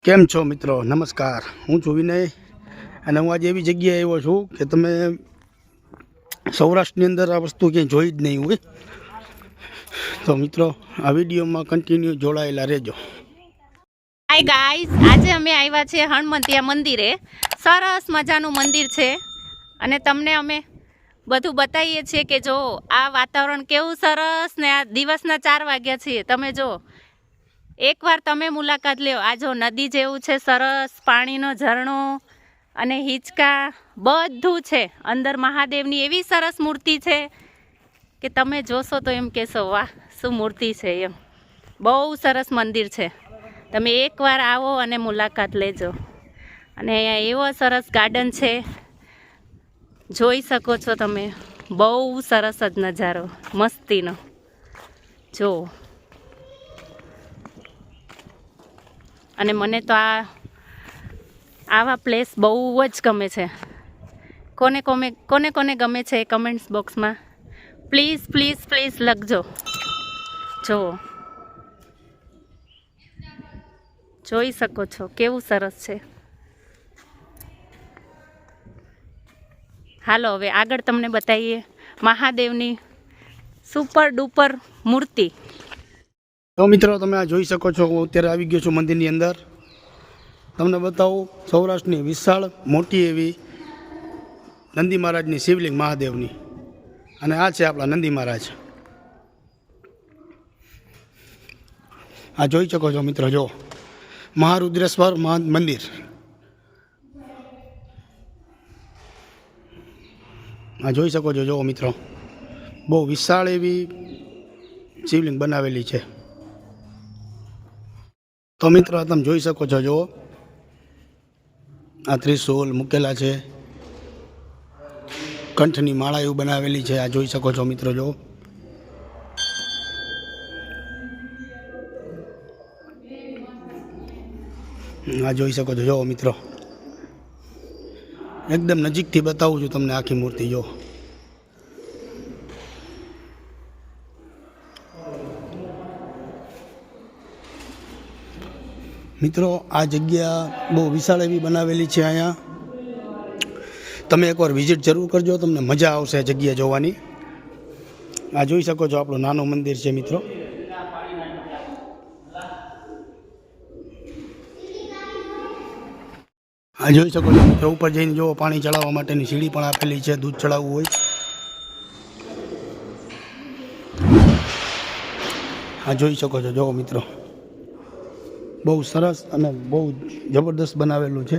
કેમ છો મિત્રો? નમસ્કાર. હું છું વિનય અને હું આજે એવી જગ્યાએ આવ્યો છું કે તમે સૌરાષ્ટ્રની અંદર આ વસ્તુ ક્યાંય જોઈ જ નહીં હોય. તો મિત્રો આ વિડીયોમાં કન્ટિન્યુ જોડાયેલા રહેજો. હાય ગાઈઝ, આજે અમે આવ્યા છીએ હનુમંતિયા મંદિરે. સરસ મજાનું મંદિર છે અને તમને અમે બધું બતાવીએ છીએ કે જો આ વાતાવરણ કેવું સરસ ને આ દિવસના 4 વાગ્યા છે. તમે જો એકવાર તમે મુલાકાત લ્યો. આ જો નદી જેવું છે, સરસ પાણીનો ઝરણો અને હિંચકા બધું છે. અંદર મહાદેવની એવી સરસ મૂર્તિ છે કે તમે જોશો તો એમ કહેશો વાહ શું મૂર્તિ છે એમ. બહુ સરસ મંદિર છે. તમે એકવાર આવો અને મુલાકાત લેજો. અને અહીંયા એવો સરસ ગાર્ડન છે, જોઈ શકો છો તમે. બહુ સરસ જ નજારો મસ્તીનો જો. અને મને તો આવા પ્લેસ બહુ જ ગમે છે. કોને ગમે છે એ કમેન્ટ્સ બોક્સમાં પ્લીઝ પ્લીઝ પ્લીઝ લખજો. જો જોઈ શકો છો કેવું સરસ છે. હાલો હવે આગળ તમને બતાવીએ મહાદેવની સુપર ડુપર મૂર્તિ. તો મિત્રો તમે આ જોઈ શકો છો. હું અત્યારે આવી ગયો છું મંદિરની અંદર. તમને બતાવું સૌરાષ્ટ્રની વિશાળ મોટી એવી નંદી મહારાજની શિવલિંગ મહાદેવની. અને આ છે આપણા નંદી મહારાજ. આ જોઈ શકો છો મિત્રો. જો મહારુદ્રેશ્વર મંદિર. આ જોઈ શકો છો. જો મિત્રો બહુ વિશાળ એવી શિવલિંગ બનાવેલી છે. તો મિત્રો તમે જોઈ શકો છો. જો આ ત્રિશૂલ મૂકેલા છે, કંઠની માળા એવું બનાવેલી છે. આ જોઈ શકો છો મિત્રો. જો આ જોઈ શકો છો. જો મિત્રો એકદમ નજીકથી બતાવું છું તમને આખી મૂર્તિ. જો મિત્રો આ જગ્યા બહુ વિશાળ એવી બનાવેલી છે. અહીંયા તમે એકવાર વિઝિટ જરૂર કરજો, તમને મજા આવશે આ જગ્યા જોવાની. આ જોઈ શકો છો આપણું નાનું મંદિર છે મિત્રો. આ જોઈ શકો છો મિત્રો. ઉપર જઈને જો પાણી ચડાવવા માટેની સીડી પણ આપેલી છે, દૂધ ચડાવવું હોય. આ જોઈ શકો છો. જો મિત્રો બહુ સરસ અને બહુ જબરદસ્ત બનાવેલું છે.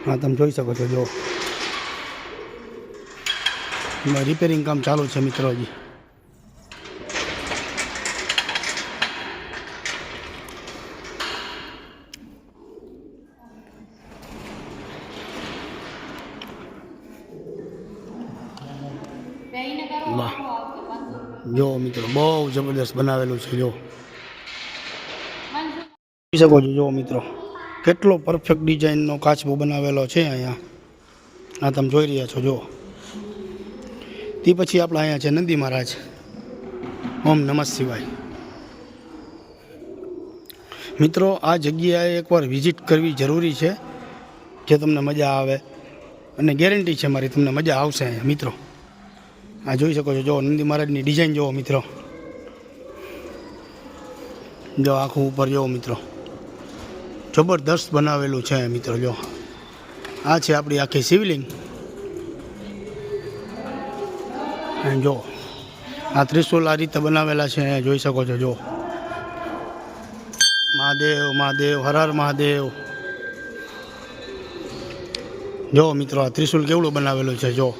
હા તમે જોઈ શકો છો. જો રિપેરિંગ કામ ચાલુ છે મિત્રો. હજી વાહ જો મિત્રો બહુ જબરદસ્ત બનાવેલું છે. જો જોઈ શકો છો. જો મિત્રો કેટલો પરફેક્ટ ડિઝાઇનનો કાચબો બનાવેલો છે અહીંયા. આ તમે જોઈ રહ્યા છો. જો તે પછી આપણા અહીંયા છે નંદી મહારાજ. ઓમ નમઃ શિવાય. મિત્રો આ જગ્યાએ એકવાર વિઝિટ કરવી જરૂરી છે, જે તમને મજા આવે અને ગેરંટી છે મારી તમને મજા આવશે અહીંયા મિત્રો. આ જોઈ શકો છો. જો નંદી મહારાજની ડિઝાઇન જુઓ મિત્રો. જો આખું ઉપર જુઓ મિત્રો, જબરદસ્ત બનાવેલું છે મિત્રો. જો આ છે આપણી આખી શિવલિંગ. જો આ ત્રિશુલ આ રીતે બનાવેલા છે. જોઈ શકો છો. જો મહાદેવ મહાદેવ હર હર મહાદેવ. જો મિત્રો આ ત્રિશુલ કેવડું બનાવેલું છે. જો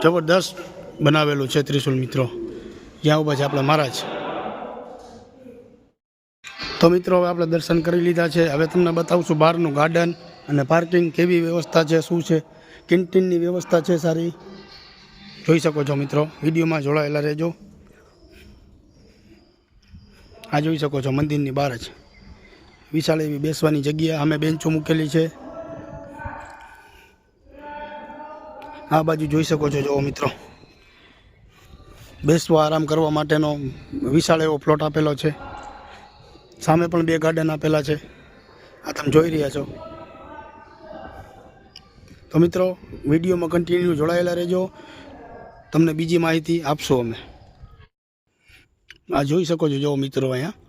જબરદસ્ત બનાવેલું છે ત્રિશુલ મિત્રો. જ્યાં ઊભા છે આપણા મહારાજ. તો મિત્રો હવે આપણે દર્શન કરી લીધા છે. હવે તમને બતાવું છું બહારનું ગાર્ડન અને પાર્કિંગ કેવી વ્યવસ્થા છે, શું છે. કેન્ટીનની વ્યવસ્થા છે સારી. જોઈ શકો છો મિત્રો. વિડીયોમાં જોડાયેલા રહેજો. આ જોઈ શકો છો મંદિરની બહાર જ વિશાળ એવી બેસવાની જગ્યા. અમે બેન્ચો મૂકેલી છે. આ બાજુ જોઈ શકો છો. જો મિત્રો બેસવા આરામ કરવા માટેનો વિશાળ એવો પ્લોટ આપેલો છે. સામે પણ 2 ગાર્ડન આપેલા છે. આ તમે જોઈ રહ્યા છો. તો મિત્રો વિડીયોમાં કન્ટિન્યુ જોડાયેલા રહેજો, તમને બીજી માહિતી આપશો અમે. આ જોઈ શકો છો. જો મિત્રો અહીંયા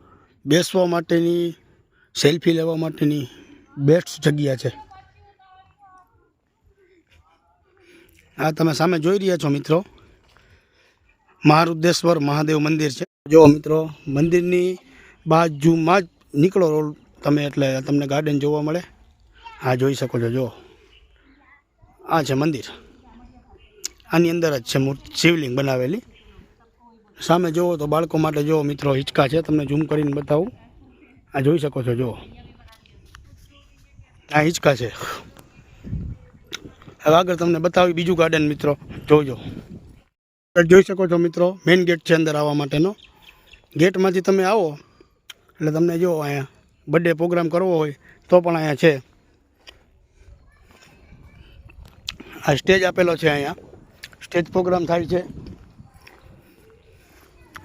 બેસવા માટેની, સેલ્ફી લેવા માટેની બેસ્ટ જગ્યા છે. આ તમે સામે જોઈ રહ્યા છો મિત્રો, મહારુદ્રેશ્વર મહાદેવ મંદિર છે. જો મિત્રો મંદિરની બાજુમાં જ નીકળો રોડ તમે એટલે તમને ગાર્ડન જોવા મળે. હા જોઈ શકો છો. જો આ છે મંદિર, આની અંદર જ છે શિવલિંગ બનાવેલી. સામે જુઓ તો બાળકો માટે જો મિત્રો હિંચકા છે, તમને ઝૂમ કરીને બતાવું. આ જોઈ શકો છો. જો આ હિંચકા છે. હવે આગળ તમને બતાવી બીજું ગાર્ડન મિત્રો જોજો. જોઈ શકો છો મિત્રો, મેઇન ગેટ છે અંદર આવવા માટેનો. ગેટમાંથી તમે આવો એટલે તમને જો અહીંયા બર્થડે પ્રોગ્રામ કરવો હોય તો પણ અહીંયા છે. આ સ્ટેજ આપેલો છે, અહીંયા સ્ટેજ પ્રોગ્રામ થાય છે.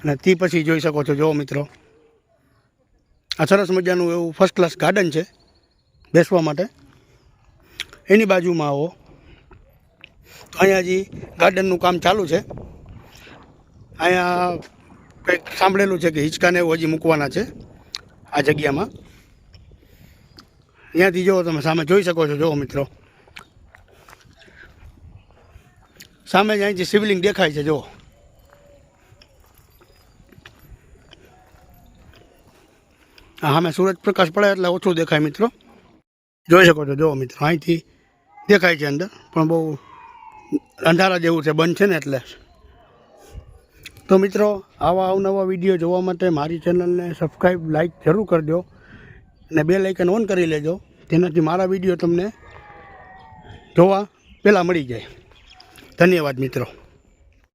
અને તે પછી જોઈ શકો છો. જો મિત્રો આ સરસ મજાનું એવું ફર્સ્ટ ક્લાસ ગાર્ડન છે બેસવા માટે. એની બાજુમાં આવો તો અહીંયા હજી ગાર્ડનનું કામ ચાલુ છે. અહીંયા કંઈક સાંભળેલું છે કે હિંચકાને એવું હજી મૂકવાના છે આ જગ્યામાં. અહીંયાથી જુઓ તમે સામે જોઈ શકો છો. જુઓ મિત્રો સામે જ અહીંથી શિવલિંગ દેખાય છે. જુઓ સામે સૂરજ પ્રકાશ પડે એટલે ઓછું દેખાય મિત્રો. જોઈ શકો છો. જુઓ મિત્રો અહીંથી દેખાય છે અંદર, પણ બહુ અંધારા જેવું છે, બંધ છે ને એટલે. તો મિત્રો આવા અવનવા વિડીયો જોવા માટે મારી ચેનલને સબસ્ક્રાઈબ, લાઈક જરૂર કરજો અને બેલ આઇકન ઓન કરી લેજો, જેનાથી મારા વિડીયો તમને જોવા પહેલાં મળી જાય. ધન્યવાદ મિત્રો.